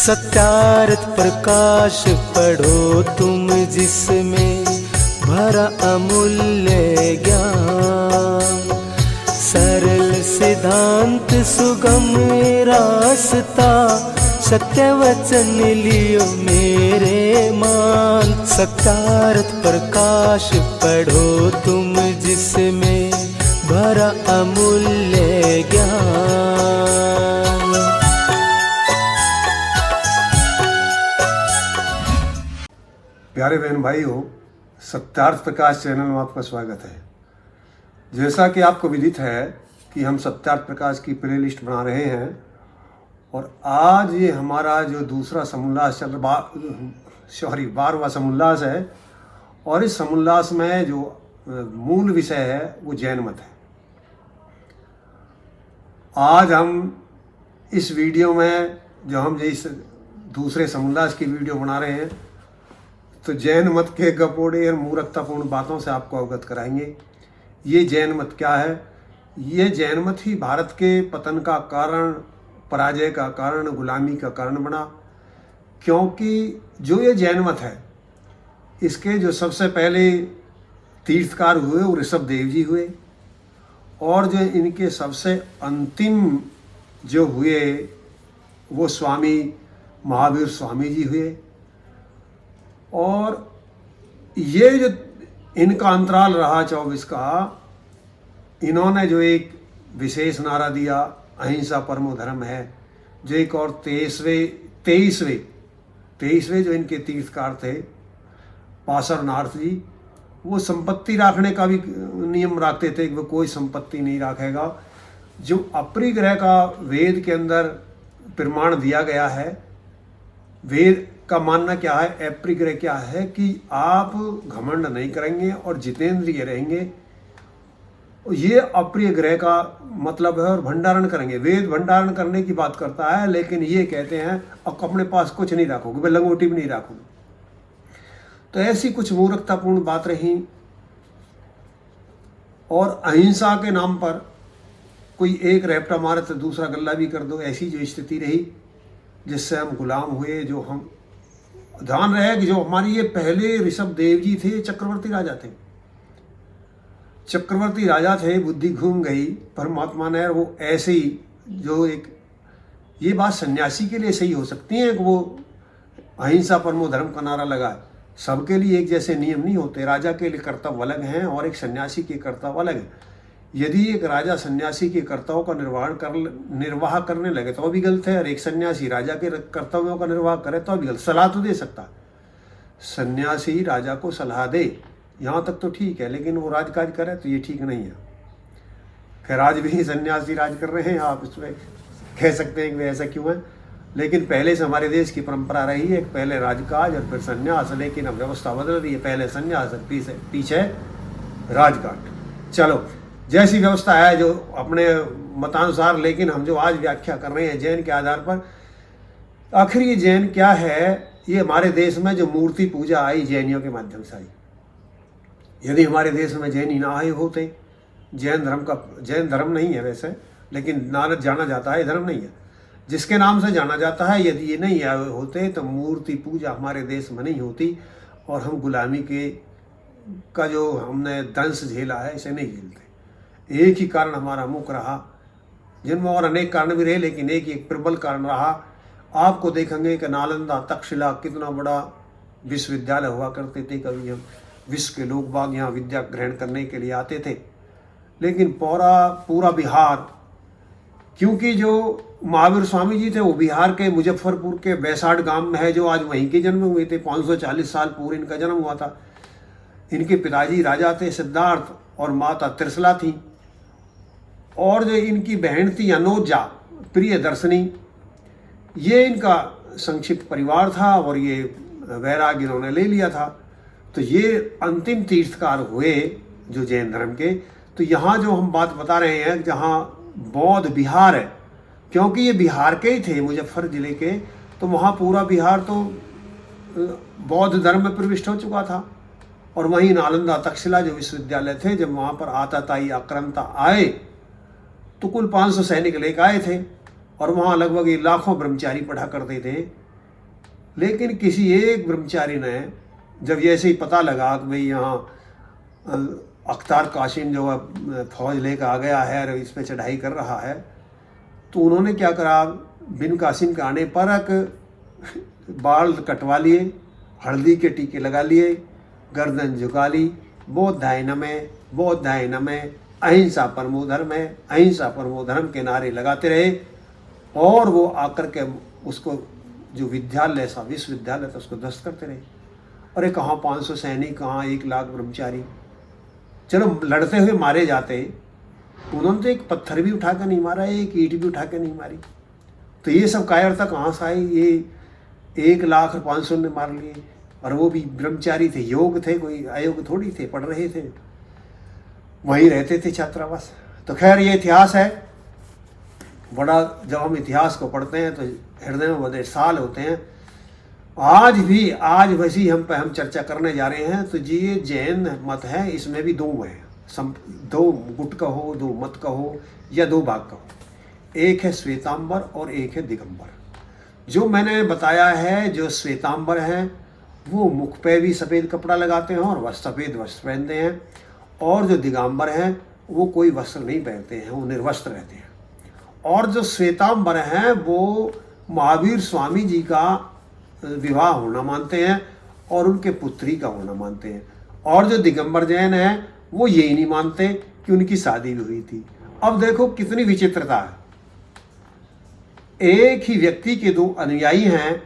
सत्यार्थ प्रकाश पढ़ो तुम जिसमें भरा अमूल्य ज्ञान। सरल सिद्धांत सुगम रास्ता सत्य वचन लियो मेरे मान। सत्यार्थ प्रकाश पढ़ो तुम जिसमें भरा अमूल्य ज्ञान। प्यारे बहन भाइयों, सत्यार्थ प्रकाश चैनल में आपका स्वागत है। जैसा कि आपको विदित है कि हम सत्यार्थ प्रकाश की प्लेलिस्ट बना रहे हैं और आज ये हमारा जो दूसरा समोल्लास 12वां समोल्लास है और इस समोल्लास में जो मूल विषय है वो जैन मत है। आज हम इस वीडियो में जो हम इस दूसरे समोल्लास की वीडियो बना रहे हैं तो जैन मत के गपोड़े और मूर्खतापूर्ण बातों से आपको अवगत कराएंगे। ये जैन मत क्या है? ये जैन मत ही भारत के पतन का कारण, पराजय का कारण, गुलामी का कारण बना। क्योंकि जो ये जैन मत है इसके जो सबसे पहले तीर्थकार हुए वो ऋषभ देव जी हुए और जो इनके सबसे अंतिम जो हुए वो स्वामी महावीर स्वामी जी हुए। और ये जो इनका अंतराल रहा 24 का, इन्होंने जो एक विशेष नारा दिया अहिंसा परमो धर्म है, जो एक और 23वें जो इनके तीर्थकार थे पार्श्वनाथ जी, वो संपत्ति रखने का भी नियम रखते थे कि वो कोई संपत्ति नहीं रखेगा। जो अपरिग्रह का वेद के अंदर प्रमाण दिया गया है, वेद का मानना क्या है, अपरिग्रह क्या है कि आप घमंड नहीं करेंगे और जितेंद्रिय रहेंगे। ये अप्रिय ग्रह का मतलब है। और भंडारण करेंगे, वेद भंडारण करने की बात करता है, लेकिन ये कहते हैं अब अपने पास कुछ नहीं रखोगे, भाई लंगोटी भी नहीं रखोगे। तो ऐसी कुछ मूर्खतापूर्ण बात रही। और अहिंसा के नाम पर कोई एक रैपटा मारे तो दूसरा गल्ला भी कर दो, ऐसी जो स्थिति रही जिससे हम गुलाम हुए। जो हम ध्यान रहे कि जो हमारी ये पहले ऋषभ देव जी थे चक्रवर्ती राजा थे, चक्रवर्ती राजा थे। बुद्धि घूम गई परमात्मा ने, वो ऐसे ही जो एक ये बात सन्यासी के लिए सही हो सकती है कि वो अहिंसा परमो धर्म का नारा लगाए। सबके लिए एक जैसे नियम नहीं होते। राजा के लिए कर्तव्य अलग हैं और एक सन्यासी के कर्तव्य अलग है। यदि एक राजा सन्यासी के कर्तव्यों का निर्वाह करने लगे तो भी गलत है, और एक सन्यासी राजा के कर्तव्यों का निर्वाह करे तो भी गलत। सलाह तो दे सकता, सन्यासी राजा को सलाह दे, यहाँ तक तो ठीक है, लेकिन वो राजकाज करे तो ये ठीक नहीं है। खैर आज भी सन्यासी राज कर रहे हैं, आप इसमें कह सकते हैं कि ऐसा क्यों है, लेकिन पहले से हमारे देश की परंपरा रही है, पहले राजकाज और फिर सन्यास। लेकिन अब व्यवस्था बदल रही है, पहले सन्यास और पीछे राजकाज। चलो जैसी व्यवस्था है जो अपने मतानुसार, लेकिन हम जो आज व्याख्या कर रहे हैं जैन के आधार पर, आखिर ये जैन क्या है? ये हमारे देश में जो मूर्ति पूजा आई जैनियों के माध्यम से आई। यदि हमारे देश में जैन ही ना आए होते, जैन धर्म नहीं है वैसे, लेकिन नारद जाना जाता है, धर्म नहीं है जिसके नाम से जाना जाता है, यदि ये नहीं आए होते तो मूर्ति पूजा हमारे देश में नहीं होती और हम गुलामी का जो हमने दंश झेला है इसे नहीं झेलते। एक ही कारण हमारा मुख रहा, जिनमें और अनेक कारण भी रहे, लेकिन एक प्रबल कारण रहा। आपको देखेंगे कि नालंदा तक्षशिला कितना बड़ा विश्वविद्यालय हुआ करते थे। कभी हम विश्व के लोग बाग यहाँ विद्या ग्रहण करने के लिए आते थे, लेकिन पूरा बिहार, क्योंकि जो महावीर स्वामी जी थे वो बिहार के मुजफ्फरपुर के बैसाठ गांव में है, जो आज वहीं के जन्म हुए थे। 540 साल पूर्व इनका जन्म हुआ था। इनके पिताजी राजा थे सिद्धार्थ और माता त्रिशला थी, और जो इनकी बहन थी अनोजा प्रियदर्शनी। ये इनका संक्षिप्त परिवार था और ये वैराग्य इन्होंने ले लिया था। तो ये अंतिम तीर्थकार हुए जो जैन धर्म के। तो यहाँ जो हम बात बता रहे हैं, जहाँ बौद्ध बिहार है, क्योंकि ये बिहार के ही थे, मुजफ्फर जिले के, तो वहाँ पूरा बिहार तो बौद्ध धर्म में प्रविष्ट हो चुका था। और वहीं नालंदा तक्षशिला जो विश्वविद्यालय थे, जब वहाँ पर आताताई आक्रांता आए तो कुल 500 सैनिक लेकर आए थे और वहाँ लगभग लाखों ब्रह्मचारी पढ़ा करते थे। लेकिन किसी एक ब्रह्मचारी ने जब ऐसे ही पता लगा कि भाई यहाँ अख्तार कासिम जो है फौज लेकर आ गया है और इस पर चढ़ाई कर रहा है, तो उन्होंने क्या करा, बिन कासिम के आने पर बाल कटवा लिए, हल्दी के टीके लगा लिए, गर्दन झुका ली, बौद्धाय नमः बौद्धाय नमः, अहिंसा परमो धर्म है, अहिंसा परमो धर्म के नारे लगाते रहे। और वो आकर के उसको जो विद्यालय था, विश्वविद्यालय था, उसको ध्वस्त करते रहे। अरे कहाँ 500 सैनिक, कहाँ 1 लाख ब्रह्मचारी, चलो लड़ते हुए मारे जाते, उन्होंने तो एक पत्थर भी उठा कर नहीं मारा, एक ईंट भी उठा कर नहीं मारी। तो ये सब कायरता कहाँ से आई? ये 1 लाख और 500 ने मार लिए, और वो भी ब्रह्मचारी थे, योग थे, कोई अयोग थोड़ी थे, पढ़ रहे थे, वहीं रहते थे छात्रावास। तो खैर ये इतिहास है बड़ा, जब हम इतिहास को पढ़ते हैं तो हृदय में बड़े साल होते हैं। आज वैसी हम चर्चा करने जा रहे हैं। तो जी ये जैन मत है, इसमें भी 2 हैं, 2 गुट कहो, 2 मत कहो, या 2 भाग कहो। एक है श्वेतांबर और एक है दिगंबर। जो मैंने बताया है, जो श्वेतांबर हैं वो मुख पे भी सफ़ेद कपड़ा लगाते हैं और सफ़ेद वस्त्र पहनते हैं, और जो दिगंबर हैं वो कोई वस्त्र नहीं पहनते हैं, वो निर्वस्त्र रहते हैं। और जो श्वेतांबर हैं वो महावीर स्वामी जी का विवाह होना मानते हैं और उनके पुत्री का होना मानते हैं। और जो दिगंबर जैन हैं वो यही नहीं मानते कि उनकी शादी भी हुई थी। अब देखो कितनी विचित्रता है, एक ही व्यक्ति के 2 अनुयायी हैं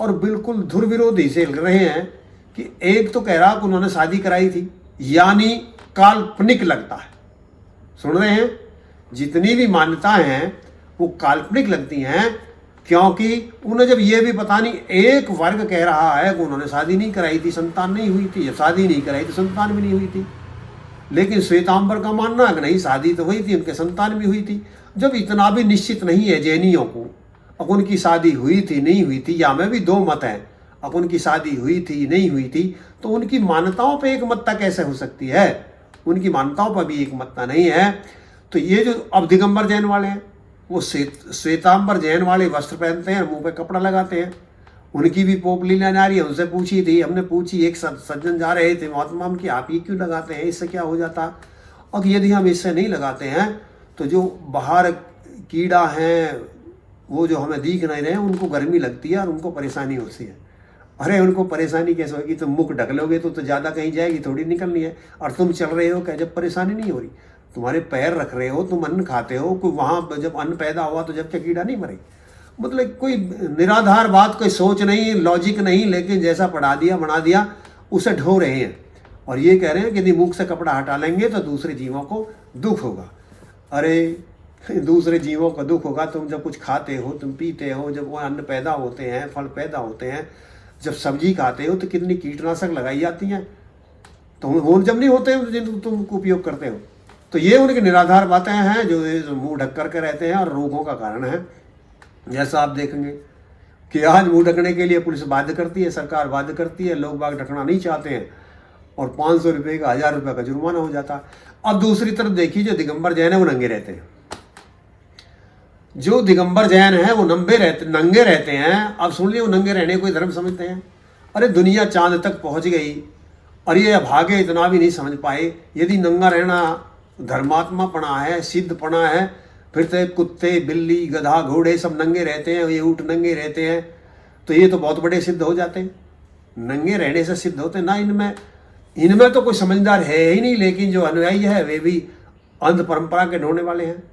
और बिल्कुल धुरविरोधी से लग रहे हैं कि एक तो कह रहा कि उन्होंने शादी कराई थी, यानी काल्पनिक लगता है। सुन रहे हैं, जितनी भी मान्यताएं हैं वो काल्पनिक लगती हैं, क्योंकि उन्हें जब ये भी पता नहीं, एक वर्ग कह रहा है कि उन्होंने शादी नहीं कराई थी, संतान नहीं हुई थी, जब शादी नहीं कराई तो संतान भी नहीं हुई थी। लेकिन श्वेतांबर का मानना है कि नहीं, शादी तो हुई थी, उनके संतान भी हुई थी। जब इतना भी निश्चित नहीं है जैनियों को अब उनकी शादी हुई थी नहीं हुई थी, या में भी 2 मत हैं, अब उनकी शादी हुई थी नहीं हुई थी, तो उनकी मान्यताओं पे एक मतता कैसे हो सकती है? उनकी मान्यताओं पर भी एक मतता नहीं है। तो ये जो अब दिगंबर जैन वाले हैं वो श्वेतांबर जैन वाले वस्त्र पहनते हैं, मुंह पे कपड़ा लगाते हैं। उनकी भी पोप लीला नारी है, उनसे पूछी थी, हमने पूछी, एक सज्जन जा रहे थे महात्मा हम कि आप ये क्यों लगाते हैं, इससे क्या हो जाता? और यदि हम इससे नहीं लगाते हैं तो जो बाहर कीड़ा हैं वो जो हमें दिख नहीं रहे हैं उनको गर्मी लगती है और उनको परेशानी होती है। अरे उनको परेशानी कैसे होगी? तुम मुख ढक लोगे तो ज़्यादा कहीं जाएगी थोड़ी, निकलनी है। और तुम चल रहे हो क्या, जब परेशानी नहीं हो रही, तुम्हारे पैर रख रहे हो, तुम अन्न खाते हो, कोई वहाँ जब अन्न पैदा हुआ तो जब क्या कीड़ा नहीं मरे? मतलब कोई निराधार बात, कोई सोच नहीं, लॉजिक नहीं, लेकिन जैसा पढ़ा दिया बना दिया उसे ढो रहे हैं। और ये कह रहे हैं कि यदि मुख से कपड़ा हटा लेंगे तो दूसरे जीवों को दुख होगा। अरे दूसरे जीवों का दुख होगा, तुम जब कुछ खाते हो, तुम पीते हो, जब वो अन्न पैदा होते हैं, फल पैदा होते हैं, जब सब्जी खाते हो तो कितनी कीटनाशक लगाई जाती हैं, तो वो जब नहीं होते हैं जिनको तुम उपयोग करते हो। तो ये उनकी निराधार बातें हैं जो मुंह ढक करके रहते हैं और रोगों का कारण है। जैसा आप देखेंगे कि आज मुंह ढकने के लिए पुलिस बाध्य करती है, सरकार बाध्य करती है, लोग बाग ढकना नहीं चाहते हैं और 500 रुपये का 1000 रुपये का जुर्माना हो जाता है। अब दूसरी तरफ देखिए, जो दिगंबर जैन है वो नंगे रहते हैं। जो दिगंबर जैन है वो नंगे रहते हैं। अब सुन लिए, वो नंगे रहने को धर्म समझते हैं। अरे दुनिया चांद तक पहुंच गई और ये अभागे इतना भी नहीं समझ पाए। यदि नंगा रहना धर्मात्मा पना है, सिद्ध पना है, फिर तो कुत्ते बिल्ली गधा घोड़े सब नंगे रहते हैं, ये ऊँट नंगे रहते हैं, तो ये तो बहुत बड़े सिद्ध हो जाते हैं। नंगे रहने से सिद्ध होते ना, इनमें तो कोई समझदार है ही नहीं। लेकिन जो अनुयायी है वे भी अंध परंपरा के ढोने वाले हैं,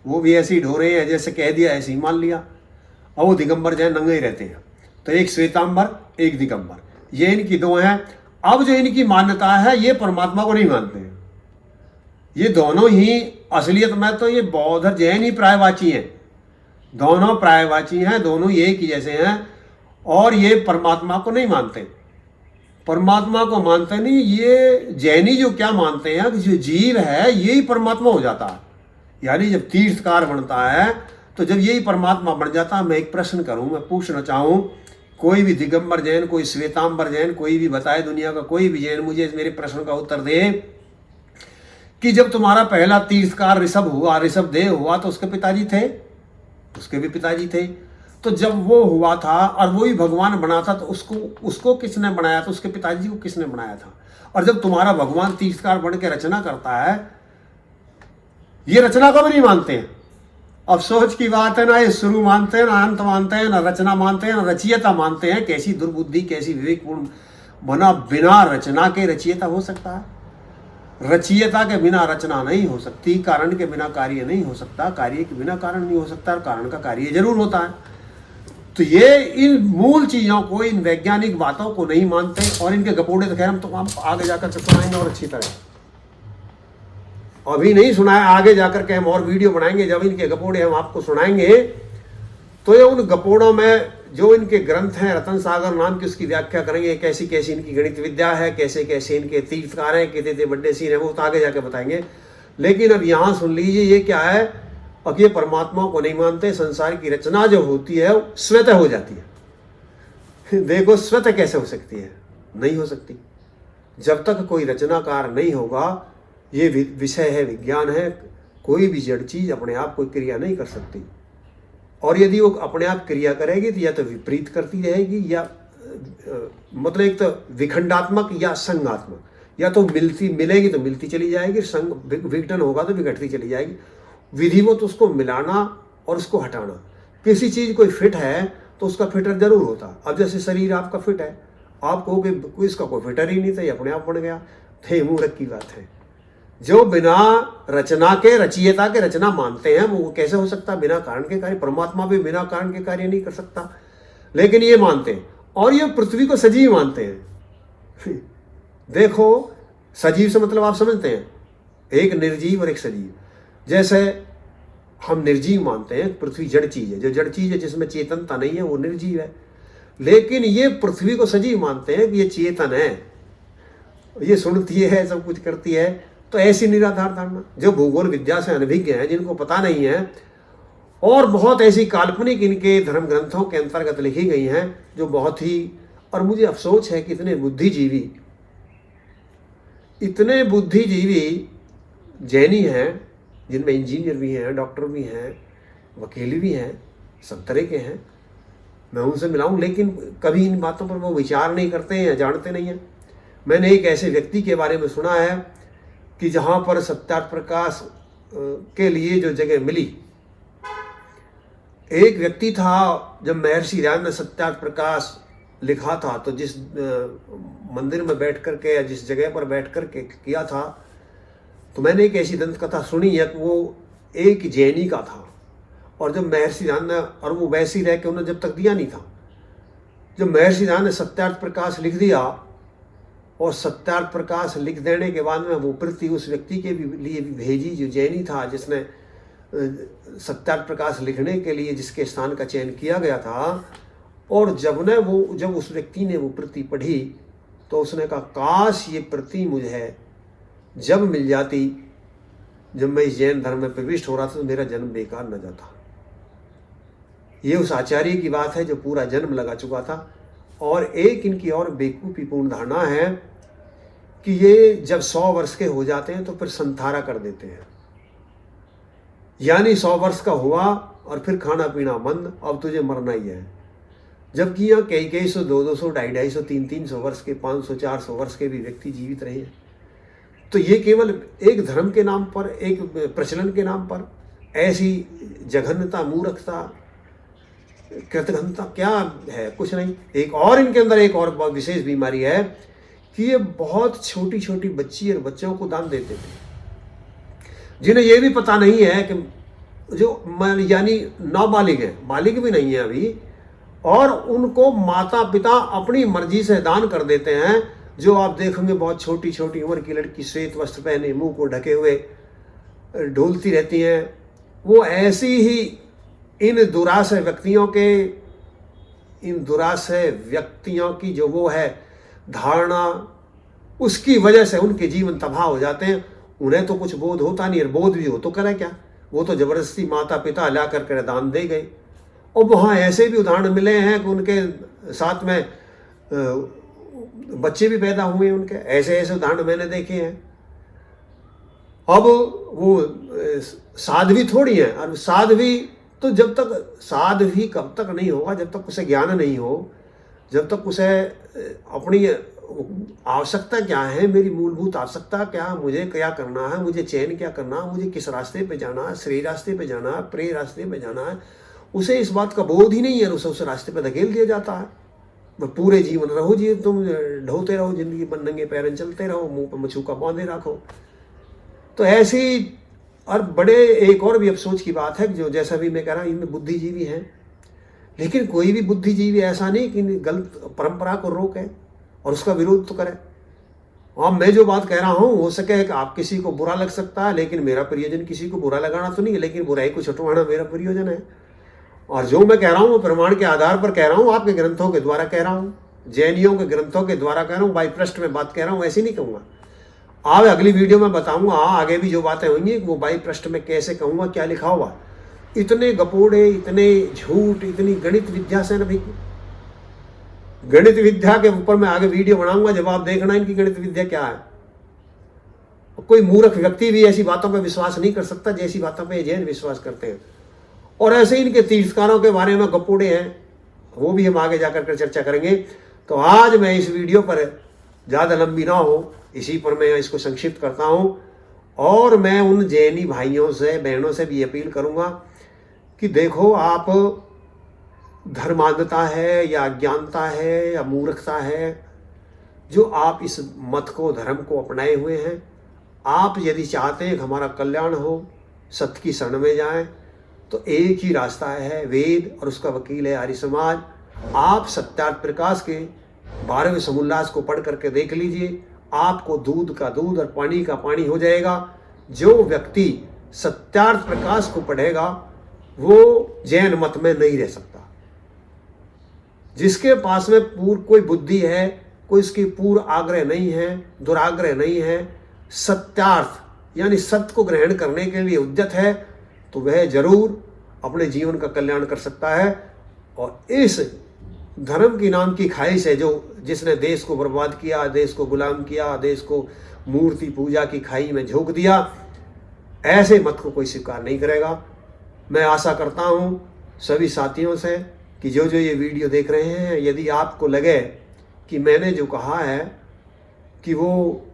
वो भी ऐसे ही ढो रहे हैं, जैसे कह दिया ऐसे ही मान लिया। और वो दिगंबर जैन नंगे ही रहते हैं। तो एक श्वेतांबर एक दिगंबर, ये इनकी 2 हैं। अब जो इनकी मान्यता है ये परमात्मा को नहीं मानते हैं। ये दोनों ही असलियत में तो ये बौद्ध और जैन ही प्रायवाची हैं, दोनों प्रायवाची हैं, दोनों एक ही जैसे हैं। और ये परमात्मा को नहीं मानते, परमात्मा को मानते नहीं। ये जैनी जो क्या मानते हैं कि जो जीव है यही परमात्मा हो जाता है, यानी जब तीर्थकार बनता है तो जब यही परमात्मा बन जाता है। मैं एक प्रश्न करूं, मैं पूछना चाहूं, कोई भी दिगंबर जैन, कोई श्वेतांबर जैन, कोई भी बताए दुनिया का कोई भी जैन मुझे मेरे प्रश्न का उत्तर दे कि जब तुम्हारा पहला तीर्थकार ऋषभ देव हुआ तो उसके पिताजी थे, उसके भी पिताजी थे। तो जब वो हुआ था और वही भगवान बना था, तो उसको किसने बनाया था? उसके पिताजी को किसने बनाया था? और जब तुम्हारा भगवान तीर्थकार बन के रचना करता है, ये रचना को भी नहीं मानते हैं। अफसोस की बात है, ना ये शुरू मानते हैं, ना अंत मानते हैं, ना रचना मानते हैं, ना रचयिता मानते हैं। कैसी दुर्बुद्धि, कैसी विवेकपूर्ण बना। बिना रचना के रचयिता हो सकता है? रचयिता के बिना रचना नहीं हो सकती, कारण के बिना कार्य नहीं हो सकता, कार्य के बिना कारण नहीं हो सकता, और कारण का कार्य जरूर होता है। तो ये इन मूल चीजों को, इन वैज्ञानिक बातों को नहीं मानते, और इनके गपोड़े तो खैर हम तो आगे जाकर के सुनाएंगे और अच्छी तरह। अभी नहीं सुनाया, आगे जाकर के हम और वीडियो बनाएंगे, जब इनके गपोड़े हम आपको सुनाएंगे। तो ये उन गपोड़ों में जो इनके ग्रंथ हैं, रतन सागर नाम की, उसकी व्याख्या करेंगे। कैसी कैसी इनकी गणित विद्या है, कैसे कैसे इनके तीर्थकार हैं, कितने बड़े सीन है, वो तो आगे जाके बताएंगे। लेकिन अब यहाँ सुन लीजिए, ये क्या है? अब ये परमात्मा को नहीं मानते। संसार की रचना जो होती है स्वतः हो जाती है। देखो स्वतः कैसे हो सकती है? नहीं हो सकती। जब तक कोई रचनाकार नहीं होगा, ये विषय है, विज्ञान है, कोई भी जड़ चीज अपने आप कोई क्रिया नहीं कर सकती। और यदि वो अपने आप क्रिया करेगी तो या तो विपरीत करती रहेगी, या मतलब एक तो विखंडात्मक या संगात्मक, या तो मिलेगी तो मिलती चली जाएगी, संग विघटन होगा तो बिगड़ती चली जाएगी। विधिवत उसको मिलाना और उसको हटाना। किसी चीज कोई फिट है तो उसका फिटर जरूर होता। अब जैसे शरीर आपका फिट है, आप कहोगे इसका कोई फिटर ही नहीं था, ये अपने आप बन गया, थे मूर्ख की बात है। जो बिना रचना के, रचयिता के रचना मानते हैं, वो कैसे हो सकता? बिना कारण के कार्य। परमात्मा भी बिना कारण के कार्य नहीं कर सकता, लेकिन ये मानते हैं। और ये पृथ्वी को सजीव मानते हैं। देखो, सजीव से मतलब आप समझते हैं, एक निर्जीव और एक सजीव। जैसे हम निर्जीव मानते हैं, पृथ्वी जड़ चीज है, जो जड़ चीज है जिसमें चेतनता नहीं है वो निर्जीव है। लेकिन ये पृथ्वी को सजीव मानते हैं कि ये चेतन है, ये सुनती है, सब कुछ करती है। तो ऐसी निराधार धारणा, जो भूगोल विद्या से अनभिज्ञ हैं, जिनको पता नहीं है, और बहुत ऐसी काल्पनिक इनके धर्म ग्रंथों के अंतर्गत लिखी गई हैं जो बहुत ही, और मुझे अफसोस है कि इतने बुद्धिजीवी जैनी हैं, जिनमें इंजीनियर भी हैं, डॉक्टर भी हैं, वकील भी हैं, सब तरह के हैं। मैं उनसे मिला हूं, लेकिन कभी इन बातों पर वो विचार नहीं करते हैं, जानते नहीं हैं। मैंने एक ऐसे व्यक्ति के बारे में सुना है कि जहाँ पर सत्यार्थ प्रकाश के लिए जो जगह मिली, एक व्यक्ति था, जब महर्षि राज ने सत्यार्थ प्रकाश लिखा था, तो जिस मंदिर में बैठ करके या जिस जगह पर बैठ करके किया था, तो मैंने एक ऐसी दंत कथा सुनी है कि वो एक जैनी का था। और जब महर्षि राज ने, और वो वैसे ही रह के उन्होंने जब तक दिया नहीं था, जब महर्षि राज ने सत्यार्थ प्रकाश लिख दिया, और सत्यार्थ प्रकाश लिख देने के बाद में वो प्रति उस व्यक्ति के लिए भी भेजी, जो जैनी था, जिसने सत्यार्थ प्रकाश लिखने के लिए जिसके स्थान का चयन किया गया था। और जब उस व्यक्ति ने वो प्रति पढ़ी, तो उसने कहा, काश ये प्रति मुझे जब मिल जाती, जब मैं इस जैन धर्म में प्रविष्ट हो रहा था, तो मेरा जन्म बेकार न जाता। ये उस आचार्य की बात है जो पूरा जन्म लगा चुका था। और एक इनकी और बेवकूफीपूर्ण धारणा है कि ये जब 100 वर्ष के हो जाते हैं तो फिर संथारा कर देते हैं, यानी 100 वर्ष का हुआ और फिर खाना पीना बंद, अब तुझे मरना ही है। जबकि यहाँ कई 100, 200, 250, 300 वर्ष के, 500, 400 वर्ष के भी व्यक्ति जीवित रहे हैं। तो ये केवल एक धर्म के नाम पर, एक प्रचलन के नाम पर ऐसी जघन्यता, मूर्खता, कृतघ्नता क्या है? कुछ नहीं। एक और इनके अंदर एक और बहुत विशेष बीमारी है कि ये बहुत छोटी छोटी बच्ची और बच्चों को दान देते थे, जिन्हें ये भी पता नहीं है कि जो यानी नाबालिग है, बालिग भी नहीं है अभी, और उनको माता पिता अपनी मर्जी से दान कर देते हैं। जो आप देखेंगे बहुत छोटी छोटी उम्र की लड़की, श्वेत वस्त्र पहने, मुंह को ढके हुए ढोलती रहती हैं, वो ऐसी ही इन दुराशय व्यक्तियों की जो वो है धारणा, उसकी वजह से उनके जीवन तबाह हो जाते हैं। उन्हें तो कुछ बोध होता नहीं, और बोध भी हो तो करे क्या? वो तो जबरदस्ती माता पिता ला कर दान दे गए। और वहाँ ऐसे भी उदाहरण मिले हैं कि उनके साथ में बच्चे भी पैदा हुए उनके, ऐसे उदाहरण मैंने देखे हैं। अब वो साध्वी थोड़ी है, और साध्वी तो जब तक साध भी कब तक नहीं होगा, जब तक उसे ज्ञान नहीं हो, जब तक उसे अपनी आवश्यकता क्या है, मेरी मूलभूत आवश्यकता क्या, मुझे क्या करना है, मुझे चयन क्या करना है, मुझे किस रास्ते पे जाना है, श्रेय रास्ते पे जाना है, प्रेय रास्ते पे जाना है, उसे इस बात का बोध ही नहीं है, उसे उस रास्ते पे धकेल दिया जाता है। पूरे जीवन रहो जी तुम ढोते रहो, जिंदगी पर नंगे पैरन चलते रहो, मुंह पर मछुका बांधे रखो। तो ऐसी और बड़े एक और भी अफसोस की बात है कि जो जैसा भी मैं कह रहा हूँ, इनमें बुद्धिजीवी हैं, लेकिन कोई भी बुद्धिजीवी ऐसा नहीं कि गलत परंपरा को रोके और उसका विरोध तो करे। और मैं जो बात कह रहा हूँ, हो सके कि आप किसी को बुरा लग सकता है, लेकिन मेरा प्रयोजन किसी को बुरा लगाना तो नहीं है, लेकिन बुराई को छुटवाना मेरा प्रयोजन है। और जो मैं कह रहा हूँ वो प्रमाण के आधार पर कह रहा हूँ, आपके ग्रंथों के द्वारा कह रहा हूँ, जैनियों के ग्रंथों के द्वारा कह रहा हूँ, बाई पृष्ठ में बात कह रहा हूँ, ऐसी नहीं कहूँगा। आप अगली वीडियो में बताऊंगा, आगे भी जो बातें होंगी वो बाई पृष्ठ में कैसे कहूँगा, क्या लिखा हुआ। इतने गपोड़े, इतने झूठ, इतनी गणित विद्या से न भी, गणित विद्या के ऊपर मैं आगे वीडियो बनाऊंगा, जब आप देखना इनकी गणित विद्या क्या है। कोई मूर्ख व्यक्ति भी ऐसी बातों पर विश्वास नहीं कर सकता जैसी बातों पर जैन विश्वास करते हैं। और ऐसे ही इनके तीर्थकारों के बारे में गपोड़े हैं, वो भी हम आगे जाकर चर्चा करेंगे। तो आज मैं इस वीडियो पर ज़्यादा लंबी ना हो, इसी पर मैं इसको संक्षिप्त करता हूँ। और मैं उन जैनी भाइयों से बहनों से भी अपील करूँगा कि देखो, आप धर्मांधता है या अज्ञानता है या मूर्खता है जो आप इस मत को, धर्म को अपनाए हुए हैं। आप यदि चाहते हैं कि हमारा कल्याण हो, सत्य की शरण में जाएं, तो एक ही रास्ता है, वेद, और उसका वकील है आर्य समाज। आप सत्यार्थ प्रकाश के 12वें समोल्लास को पढ़ करके देख लीजिए, आपको दूध का दूध और पानी का पानी हो जाएगा। जो व्यक्ति सत्यार्थ प्रकाश को पढ़ेगा वो जैन मत में नहीं रह सकता। जिसके पास में पूर्ण कोई बुद्धि है, कोई इसकी पूर्ण आग्रह नहीं है, दुराग्रह नहीं है, सत्यार्थ यानी सत्य को ग्रहण करने के लिए उद्यत है, तो वह जरूर अपने जीवन का कल्याण कर सकता है। और इस धर्म की नाम की ख्वाहिश है जो जिसने देश को बर्बाद किया, देश को गुलाम किया, देश को मूर्ति पूजा की खाई में झोंक दिया, ऐसे मत को कोई स्वीकार नहीं करेगा। मैं आशा करता हूँ सभी साथियों से कि जो जो ये वीडियो देख रहे हैं, यदि आपको लगे कि मैंने जो कहा है कि वो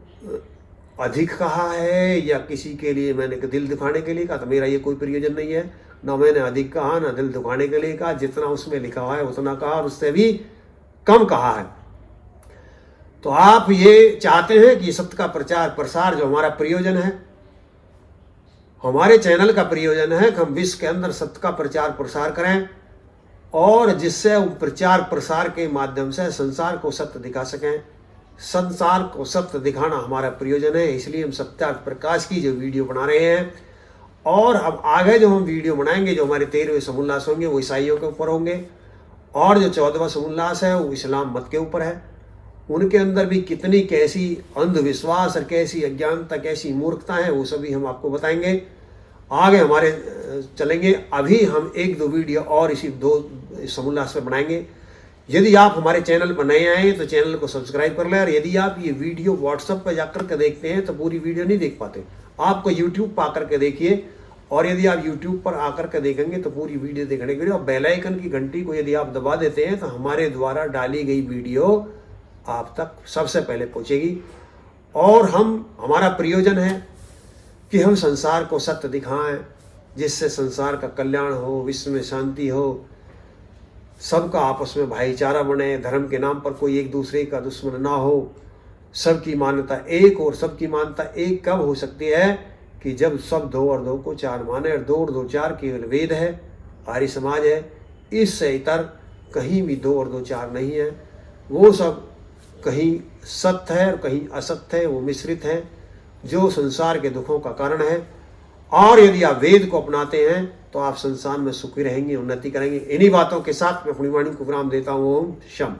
अधिक कहा है या किसी के लिए मैंने दिल दिखाने के लिए कहा, तो मेरा ये कोई प्रयोजन नहीं है। ना मैंने अधिक कहा, ना दिल दुखाने के लिए कहा, जितना उसमें लिखा हुआ है उतना कहा, और उससे भी कम कहा है। तो आप ये चाहते हैं कि सत्य का प्रचार प्रसार जो हमारा प्रयोजन है, हमारे चैनल का प्रयोजन है कि हम विश्व के अंदर सत्य का प्रचार प्रसार करें, और जिससे प्रचार प्रसार के माध्यम से संसार को सत्य दिखा सकें। संसार को सत्य दिखाना हमारा प्रयोजन है, इसलिए हम सत्यार्थ प्रकाश की जो वीडियो बना रहे हैं। और अब आगे जो हम वीडियो बनाएंगे, जो हमारे 13वें समोल्लास होंगे वो ईसाइयों के ऊपर होंगे, और जो 14वां समोल्लास है वो इस्लाम मत के ऊपर है। उनके अंदर भी कितनी कैसी अंधविश्वास और कैसी अज्ञानता, कैसी मूर्खता है, वो सभी हम आपको बताएंगे, आगे हमारे चलेंगे। अभी हम 1-2 वीडियो और इसी 2 समोल्लास पे बनाएंगे। यदि आप हमारे चैनल पर नए आए हैं तो चैनल को सब्सक्राइब कर लें। और यदि आप ये वीडियो व्हाट्सएप पर जाकर के देखते हैं तो पूरी वीडियो नहीं देख पाते, आपको यूट्यूब पर आकर के देखिए। और यदि आप यूट्यूब पर आकर के देखेंगे तो पूरी वीडियो देखने के लिए, और बेल आइकन की घंटी को यदि आप दबा देते हैं तो हमारे द्वारा डाली गई वीडियो आप तक सबसे पहले पहुंचेगी। और हमारा प्रयोजन है कि हम संसार को सत्य दिखाएं, जिससे संसार का कल्याण हो, विश्व में शांति हो, सबका आपस में भाईचारा बने, धर्म के नाम पर कोई एक दूसरे का दुश्मन ना हो, सबकी मान्यता एक। और सबकी मान्यता एक कब हो सकती है कि जब सब 2 और 2 को 4 माने, और 2 और 2 4 केवल वेद है, आर्य समाज है। इससे इतर कहीं भी 2 और 2 4 नहीं है। वो सब कहीं सत्य है और कहीं असत्य है, वो मिश्रित है, जो संसार के दुखों का कारण है। और यदि आप वेद को अपनाते हैं तो आप संसार में सुखी रहेंगे, उन्नति करेंगे। इन्हीं बातों के साथ मैं अपनी वाणी को विराम देता हूँ। ओम शम।